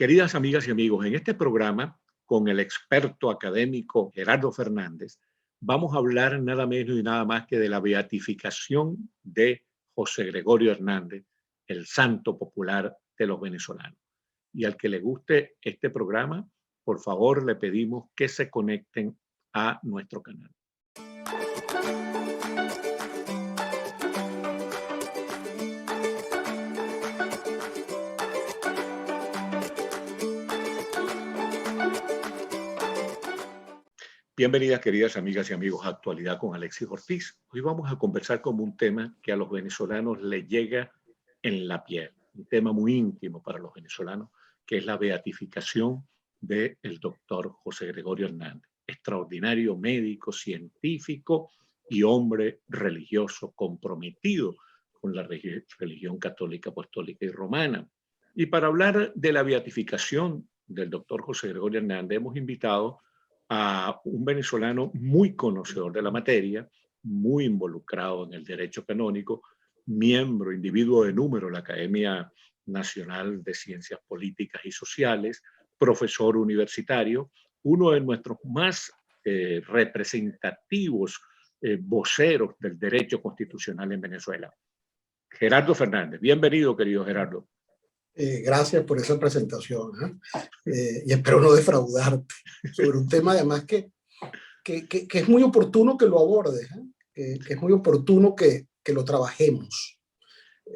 Queridas amigas y amigos, en este programa, con el experto académico Gerardo Fernández, vamos a hablar nada menos y nada más que de la beatificación de José Gregorio Hernández, el santo popular de los venezolanos. Y al que le guste este programa, por favor le pedimos que se conecten a nuestro canal. Bienvenidas, queridas amigas y amigos, a Actualidad con Alexis Ortiz. Hoy vamos a conversar como un tema que a los venezolanos les llega en la piel, un tema muy íntimo para los venezolanos, que es la beatificación del doctor José Gregorio Hernández, extraordinario médico, científico y hombre religioso comprometido con la religión católica, apostólica y romana. Y para hablar de la beatificación del doctor José Gregorio Hernández, hemos invitado a un venezolano muy conocedor de la materia, muy involucrado en el derecho canónico, miembro, individuo de número de la Academia Nacional de Ciencias Políticas y Sociales, profesor universitario, uno de nuestros más representativos voceros del derecho constitucional en Venezuela. Gerardo Fernández. Bienvenido, querido Gerardo. Gracias por esa presentación, y espero no defraudarte sobre un tema además que es muy oportuno que lo abordes, que es muy oportuno que lo trabajemos.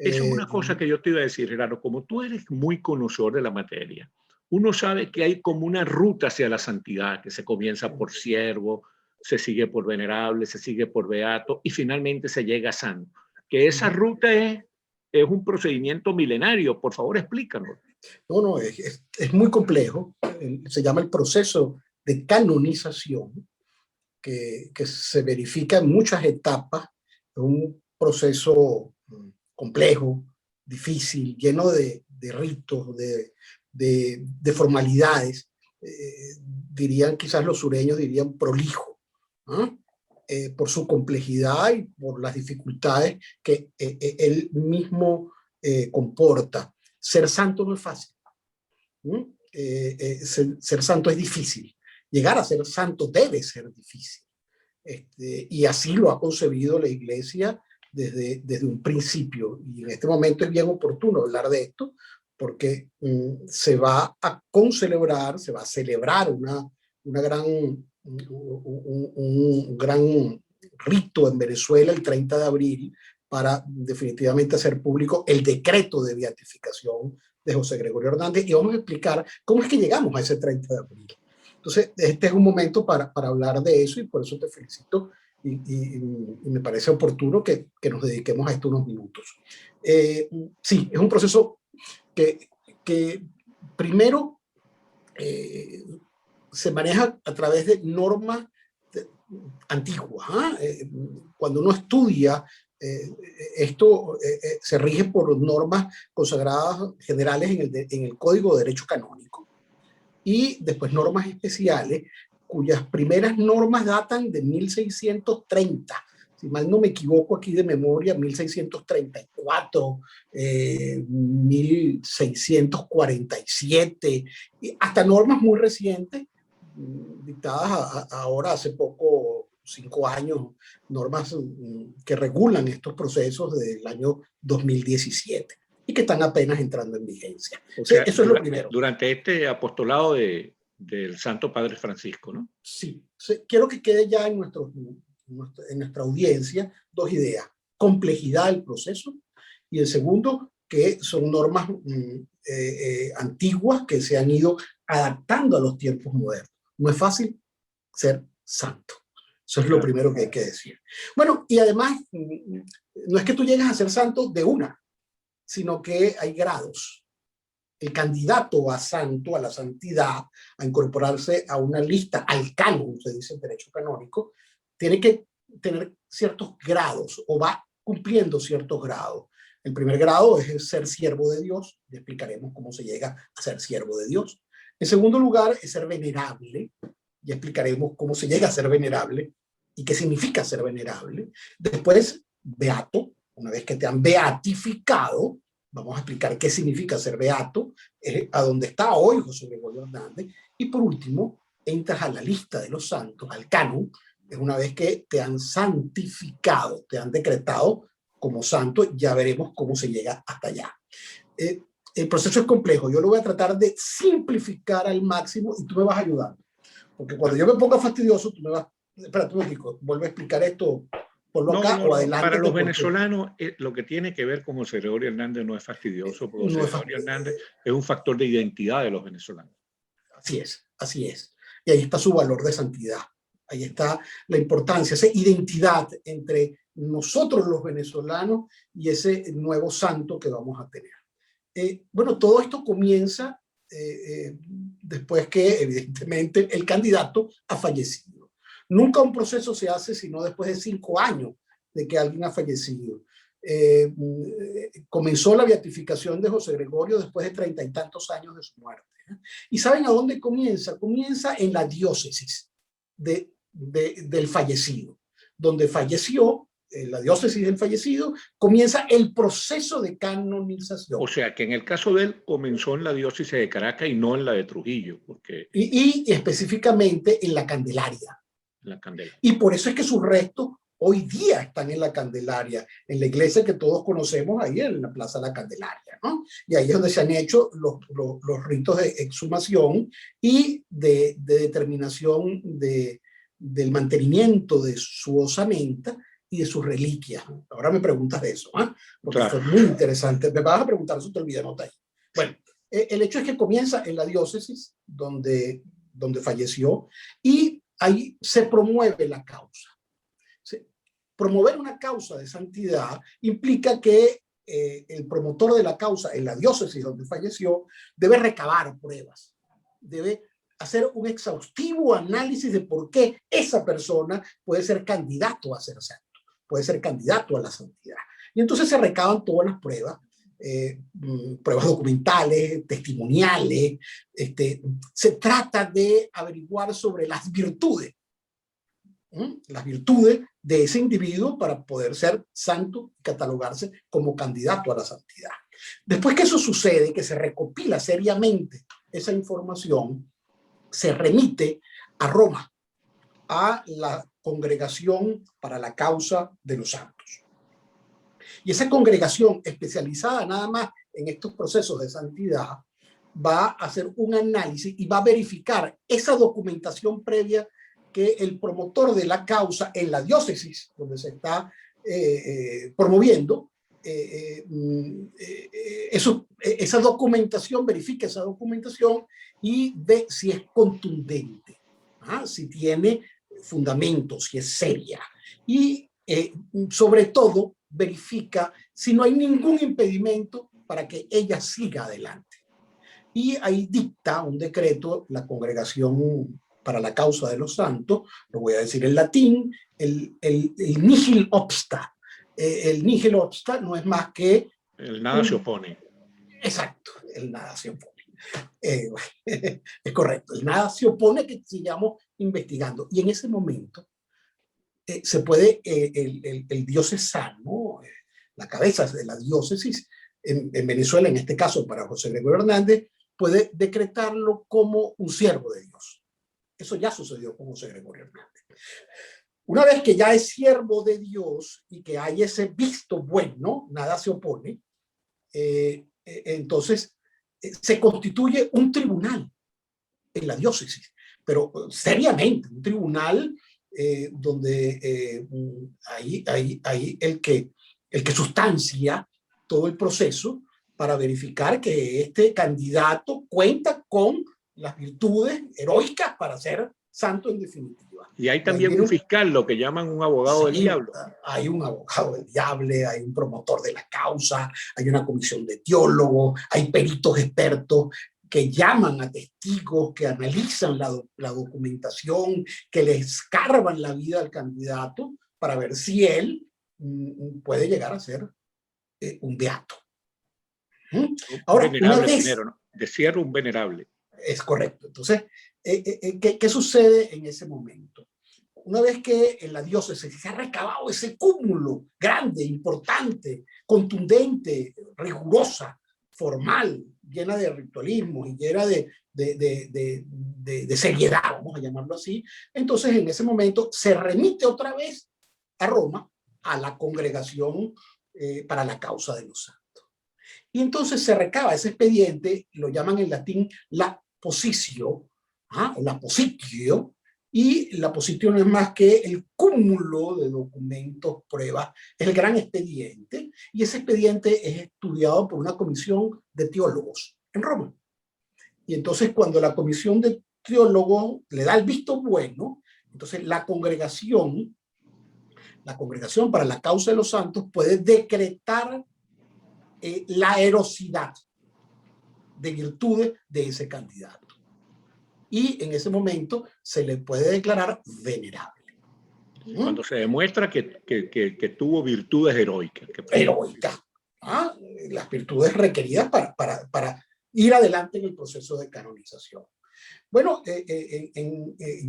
Esa es una cosa que yo te iba a decir, Gerardo. Como tú eres muy conocedor de la materia, uno sabe que hay como una ruta hacia la santidad, que se comienza por siervo, se sigue por venerable, se sigue por beato y finalmente se llega a santo. Que esa ruta es un procedimiento milenario. Por favor, explícanos. No, es muy complejo. Se llama el proceso de canonización, que se verifica en muchas etapas. Es un proceso complejo, difícil, lleno de ritos, de formalidades. Dirían, quizás los sureños dirían prolijo, ¿no? Por su complejidad y por las dificultades que él mismo comporta. Ser santo no es fácil. Ser santo es difícil. Llegar a ser santo debe ser difícil. Y así lo ha concebido la Iglesia desde un principio. Y en este momento es bien oportuno hablar de esto, porque se va a concelebrar, se va a celebrar un gran rito en Venezuela el 30 de abril para definitivamente hacer público el decreto de beatificación de José Gregorio Hernández, y vamos a explicar cómo es que llegamos a ese 30 de abril. Entonces, este es un momento para hablar de eso, y por eso te felicito y me parece oportuno que nos dediquemos a esto unos minutos. Sí, es un proceso que primero se maneja a través de normas antiguas. Cuando uno estudia esto, se rige por normas consagradas generales en el Código de Derecho Canónico, y después normas especiales cuyas primeras normas datan de 1630. Si mal no me equivoco aquí de memoria, 1634, 1647, y hasta normas muy recientes, dictadas ahora hace poco, 5 años, normas que regulan estos procesos del año 2017 y que están apenas entrando en vigencia. O sea, eso es lo primero. Durante este apostolado del Santo Padre Francisco, ¿no? Sí, quiero que quede ya en nuestra audiencia dos ideas: complejidad del proceso, y el segundo, que son normas antiguas que se han ido adaptando a los tiempos modernos. No es fácil ser santo. Eso es lo primero que hay que decir. Bueno, y además, no es que tú llegues a ser santo de una, sino que hay grados. El candidato a santo, a la santidad, a incorporarse a una lista, al canon, se dice en derecho canónico, tiene que tener ciertos grados, o va cumpliendo ciertos grados. El primer grado es ser siervo de Dios, y explicaremos cómo se llega a ser siervo de Dios. En segundo lugar es ser venerable, y explicaremos cómo se llega a ser venerable y qué significa ser venerable. Después, beato, una vez que te han beatificado, vamos a explicar qué significa ser beato, a dónde está hoy José Gregorio Hernández, y por último, entras a la lista de los santos, al canon, es una vez que te han santificado, te han decretado como santo, ya veremos cómo se llega hasta allá. El proceso es complejo, yo lo voy a tratar de simplificar al máximo y tú me vas ayudando, porque cuando yo me ponga fastidioso, tú me vas, espera, tú me dices, vuelve a explicar esto, ponlo acá o adelante. Para los venezolanos, lo que tiene que ver con José Gregorio Hernández no es fastidioso, porque José Gregorio Hernández es un factor de identidad de los venezolanos. Así es, así es. Y ahí está su valor de santidad. Ahí está la importancia, esa identidad entre nosotros los venezolanos y ese nuevo santo que vamos a tener. Bueno, todo esto comienza después que, evidentemente, el candidato ha fallecido. Nunca un proceso se hace sino después de 5 años de que alguien ha fallecido. Comenzó la beatificación de José Gregorio después de 30 y tantos años de su muerte. ¿Y saben a dónde comienza? Comienza en la diócesis del fallecido, donde falleció, en la diócesis del fallecido, comienza el proceso de canonización. O sea, que en el caso de él comenzó en la diócesis de Caracas y no en la de Trujillo. Porque... Y específicamente en la Candelaria. La Candelaria. Y por eso es que sus restos hoy día están en la Candelaria, en la iglesia que todos conocemos ahí en la Plaza de la Candelaria, ¿no? Y ahí es donde se han hecho los ritos de exhumación y de determinación del mantenimiento de su osamenta y de sus reliquias. Ahora me preguntas de eso, ¿eh? Porque claro, esto es muy interesante. Me vas a preguntar, eso te olvidé, nota ahí. Bueno, el hecho es que comienza en la diócesis donde falleció y ahí se promueve la causa. Promover una causa de santidad implica que el promotor de la causa en la diócesis donde falleció debe recabar pruebas, debe hacer un exhaustivo análisis de por qué esa persona puede ser candidato a ser santo, puede ser candidato a la santidad. Y entonces se recaban todas las pruebas, pruebas documentales, testimoniales. Se trata de averiguar sobre las virtudes de ese individuo para poder ser santo y catalogarse como candidato a la santidad. Después que eso sucede, que se recopila seriamente esa información, se remite a Roma, a la Congregación para la Causa de los Santos. Y esa congregación especializada nada más en estos procesos de santidad va a hacer un análisis y va a verificar esa documentación previa que el promotor de la causa en la diócesis donde se está promoviendo, esa documentación, verifica esa documentación y ve si es contundente, si tiene fundamentos, si es seria. Y sobre todo verifica si no hay ningún impedimento para que ella siga adelante. Y ahí dicta un decreto la Congregación para la Causa de los Santos, lo voy a decir en latín, el nihil obsta. El nihil obsta no es más que... El nada se opone. Exacto, el nada se opone. Es correcto, el nada se opone que sigamos investigando. Y en ese momento se puede, el diocesano, la cabeza de la diócesis, en Venezuela, en este caso para José Gregorio Hernández, puede decretarlo como un siervo de Dios. Eso ya sucedió con José Gregorio Hernández. Una vez que ya es siervo de Dios y que hay ese visto bueno, nada se opone, entonces se constituye un tribunal en la diócesis, pero seriamente, un tribunal donde hay el que sustancia todo el proceso para verificar que este candidato cuenta con las virtudes heroicas para ser santo en definitiva. Y hay también un fiscal, lo que llaman un abogado del diablo. Hay un abogado del diablo, hay un promotor de la causa, hay una comisión de teólogos, hay peritos expertos que llaman a testigos, que analizan la documentación, que le escarban la vida al candidato para ver si él puede llegar a ser un beato. Ahora, una vez... De cierre, un venerable. Es correcto. Entonces, ¿qué sucede en ese momento? una vez que en la diócesis se ha recabado ese cúmulo grande, importante, contundente, rigurosa, formal, llena de ritualismo y llena de seriedad, vamos a llamarlo así, entonces en ese momento se remite otra vez a Roma, a la congregación para la causa de los santos. Y entonces se recaba ese expediente, lo llaman en latín la positio, o la positio, y la positio no es más que el cúmulo de documentos, pruebas, es el gran expediente, y ese expediente es estudiado por una comisión de teólogos en Roma. Y entonces cuando la comisión de teólogos le da el visto bueno, entonces la congregación para la causa de los santos puede decretar la erosidad de virtudes de ese candidato. Y en ese momento se le puede declarar venerable. Cuando se demuestra que tuvo virtudes heroicas. Heroicas. Las virtudes requeridas para ir adelante en el proceso de canonización. Bueno,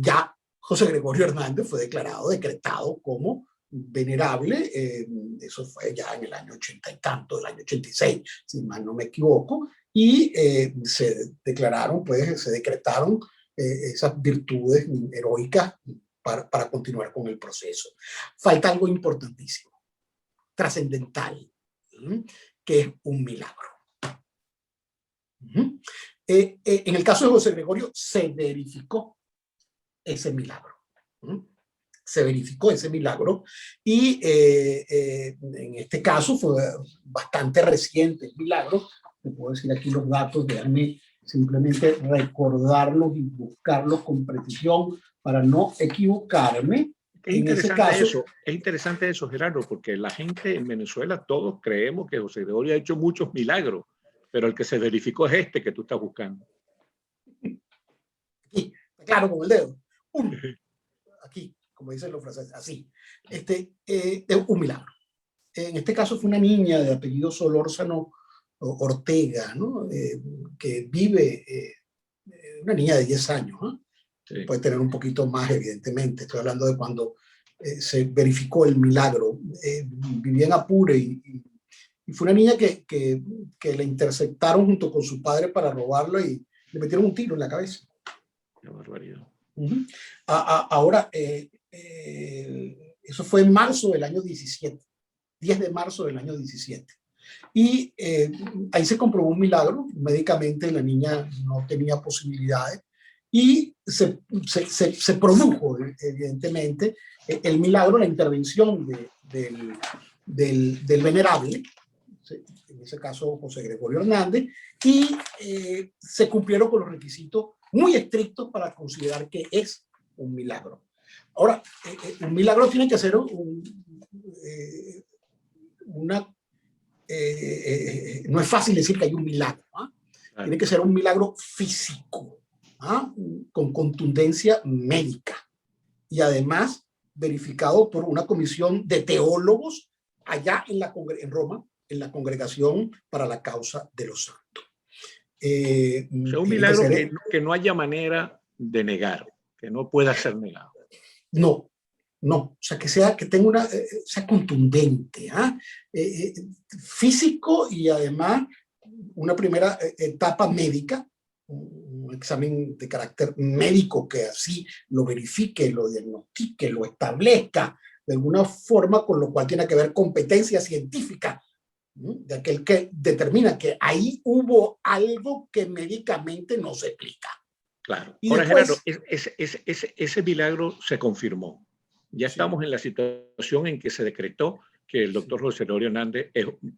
ya José Gregorio Hernández fue decretado como venerable, eso fue ya en el año 80 y tanto, el año 86, si mal no me equivoco, y se decretaron esas virtudes heroicas para continuar con el proceso. Falta algo importantísimo, trascendental, que es un milagro. En el caso de José Gregorio se verificó ese milagro. Se verificó ese milagro y en este caso fue bastante reciente el milagro. Te puedo decir aquí los datos, déjame simplemente recordarlos y buscarlos con precisión para no equivocarme. Es interesante eso, Gerardo, porque la gente en Venezuela, todos creemos que José Gregorio ha hecho muchos milagros, pero el que se verificó es este que tú estás buscando. Aquí, claro, con el dedo. Aquí, como dicen los franceses, así. Es un milagro. En este caso fue una niña de apellido Solórzano Ortega, ¿no? Que vive, una niña de 10 años, ¿no? Sí. Puede tener un poquito más, evidentemente. Estoy hablando de cuando se verificó el milagro. Vivía en Apure y fue una niña que la interceptaron junto con su padre para robarla y le metieron un tiro en la cabeza. Qué barbaridad. Ahora, eso fue en marzo del año 17, 10 de marzo del año 17. Y ahí se comprobó un milagro. Médicamente la niña no tenía posibilidades y se produjo, evidentemente, el milagro, la intervención del venerable, en ese caso José Gregorio Hernández, y se cumplieron con los requisitos muy estrictos para considerar que es un milagro. Ahora, un milagro tiene que ser no es fácil decir que hay un milagro, ¿eh? Claro. Tiene que ser un milagro físico, con contundencia médica y además verificado por una comisión de teólogos allá en Roma, en la Congregación para la Causa de los Santos. O sea, un milagro que no haya manera de negar, que no pueda ser negado. No, o sea, que tenga sea contundente, físico y además una primera etapa médica, un examen de carácter médico que así lo verifique, lo diagnostique, lo establezca de alguna forma, con lo cual tiene que ver competencia científica de aquel que determina que ahí hubo algo que médicamente no se explica. Claro. Y ahora, después, Gerardo, ese milagro se confirmó. Ya estamos en la situación en que se decretó que el doctor José Gregorio Hernández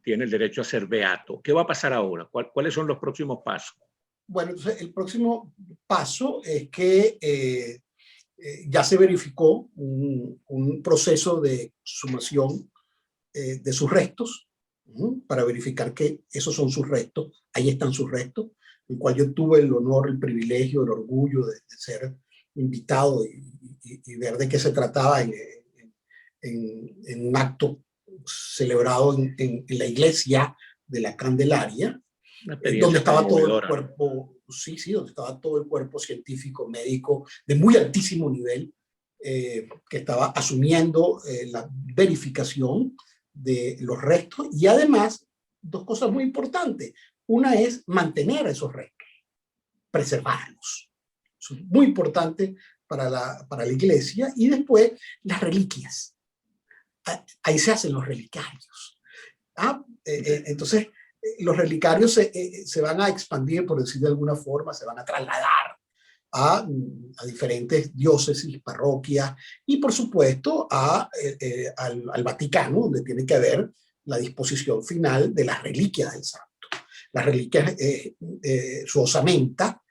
tiene el derecho a ser beato. ¿Qué va a pasar ahora? ¿Cuáles son los próximos pasos? Bueno, entonces el próximo paso es que ya se verificó un proceso de sumación de sus restos, para verificar que esos son sus restos, ahí están sus restos, el cual yo tuve el honor, el privilegio, el orgullo de ser invitado y ver de qué se trataba en un acto celebrado en la iglesia de la Candelaria, donde estaba todo el cuerpo, donde estaba todo el cuerpo científico, médico, de muy altísimo nivel, que estaba asumiendo la verificación de los restos y además dos cosas muy importantes. Una es mantener esos restos, preservarlos. Eso es muy importante para la iglesia. Y después las reliquias. Ahí se hacen los relicarios. Entonces, los relicarios se van a expandir, por decir de alguna forma, se van a trasladar a diferentes diócesis, parroquias y, por supuesto, al Vaticano, donde tiene que haber la disposición final de las reliquias del santo. Las reliquias, su osamenta,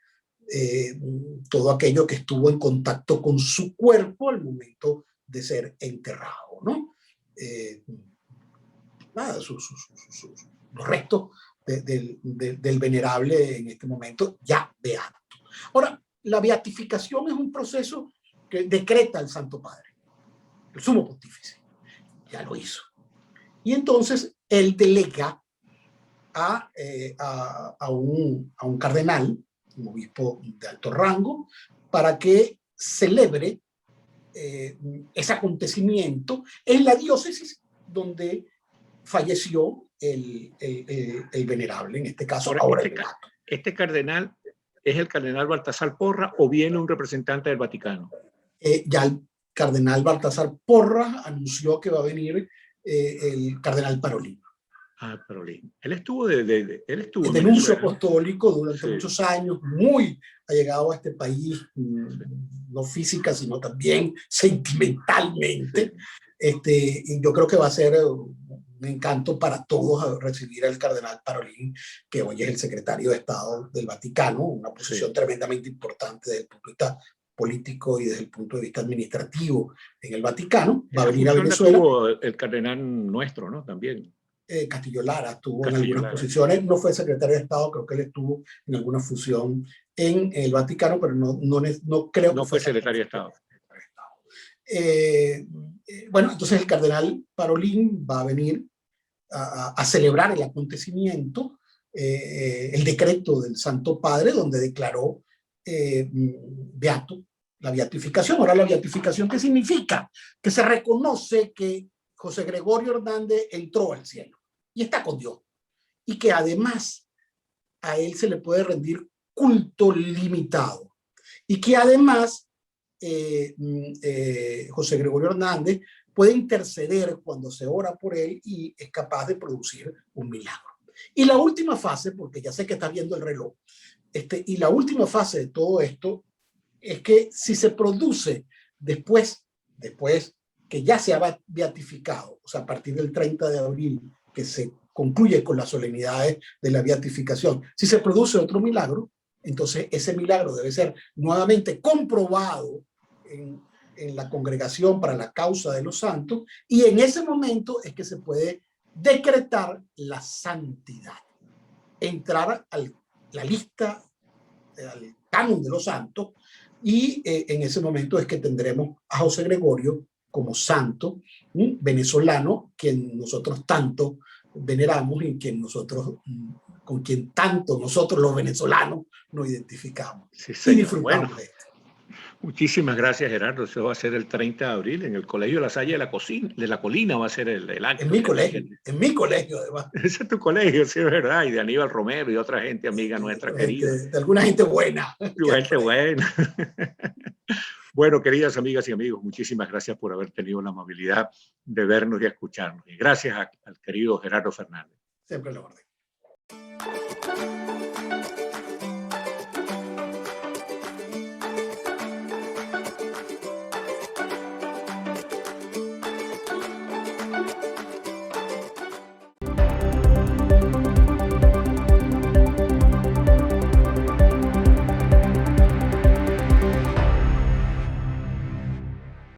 todo aquello que estuvo en contacto con su cuerpo al momento de ser enterrado, ¿no? Los restos del venerable en este momento ya beato. Ahora, la beatificación es un proceso que decreta el Santo Padre, el Sumo Pontífice, ya lo hizo. Y entonces él delega a un cardenal, un obispo de alto rango, para que celebre ese acontecimiento en la diócesis donde falleció el venerable, en este caso ahora el beato. ¿Este cardenal es el cardenal Baltasar Porras o viene un representante del Vaticano? Ya el cardenal Baltasar Porras anunció que va a venir el cardenal Parolin. Parolin. Él estuvo él estuvo el denuncio apostólico durante muchos años, muy allegado a este país, no física, sino también sentimentalmente. Y yo creo que va a ser un encanto para todos recibir al cardenal Parolin, que hoy es el secretario de Estado del Vaticano, una posición tremendamente importante desde el punto de vista político y desde el punto de vista administrativo en el Vaticano. Va a venir a Venezuela. Tuvo el cardenal nuestro, ¿no? También. Castillo Lara estuvo en algunas posiciones, no fue secretario de Estado, creo que él estuvo en alguna función en el Vaticano, pero no creo que fue secretario de Estado. Bueno, entonces el cardenal Parolin va a venir a celebrar el acontecimiento, el decreto del Santo Padre, donde declaró beato la beatificación. Ahora, la beatificación, ¿qué significa? Que se reconoce que José Gregorio Hernández entró al cielo y está con Dios, y que además a él se le puede rendir culto limitado, y que además José Gregorio Hernández puede interceder cuando se ora por él y es capaz de producir un milagro. Y la última fase, porque ya sé que estás viendo el reloj, y la última fase de todo esto es que si se produce después que ya se ha beatificado, o sea, a partir del 30 de abril, que se concluye con las solemnidades de la beatificación, si se produce otro milagro, entonces ese milagro debe ser nuevamente comprobado en la congregación para la causa de los santos, y en ese momento es que se puede decretar la santidad, entrar a la lista, al canon de los santos, y en ese momento es que tendremos a José Gregorio como santo venezolano, quien nosotros tanto veneramos y con quien tanto nosotros los venezolanos nos identificamos. Sí, y disfrutamos de esto. Muchísimas gracias, Gerardo. Eso va a ser el 30 de abril en el Colegio La Salle de la Colina, va a ser el acto. En mi colegio además. Ese es tu colegio, sí, es verdad, y de Aníbal Romero y otra gente amiga nuestra querida. De alguna gente buena. Gente buena. Bueno, queridas amigas y amigos, muchísimas gracias por haber tenido la amabilidad de vernos y escucharnos. Y gracias al querido Gerardo Fernández. Siempre la orden.